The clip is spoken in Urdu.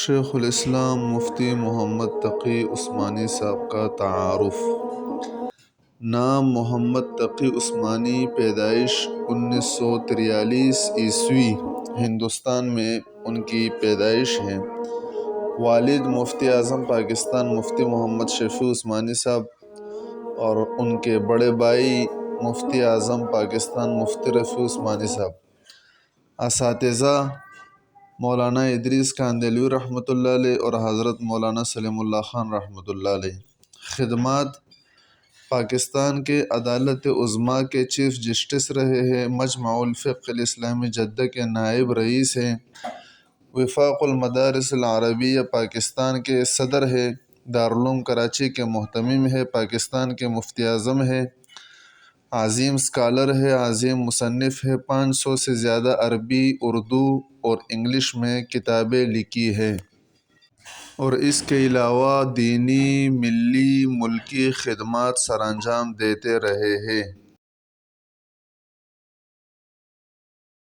شیخ الاسلام مفتی محمد تقی عثمانی صاحب کا تعارف۔ نام محمد تقی عثمانی، پیدائش 1943 عیسوی، ہندوستان میں ان کی پیدائش ہے۔ والد مفتی اعظم پاکستان مفتی محمد شفیع عثمانی صاحب اور ان کے بڑے بھائی مفتی اعظم پاکستان مفتی رفیع عثمانی صاحب۔ اساتذہ: مولانا ادریس کاندھلوی رحمۃ اللہ علیہ اور حضرت مولانا سلیم اللہ خان رحمۃ اللہ علیہ۔ خدمات: پاکستان کے عدالت عظمیٰ کے چیف جسٹس رہے ہیں، مجمع الفقہ الاسلامی جدہ کے نائب رئیس ہیں، وفاق المدارس العربیہ پاکستان کے صدر ہیں، دارالعلوم کراچی کے محتمم ہیں، پاکستان کے مفتی اعظم ہیں، عظیم اسکالر ہے، عظیم مصنف ہے، 500 سے زیادہ عربی، اردو اور انگلش میں کتابیں لکھی ہیں، اور اس کے علاوہ دینی، ملی، ملکی خدمات سرانجام دیتے رہے ہیں۔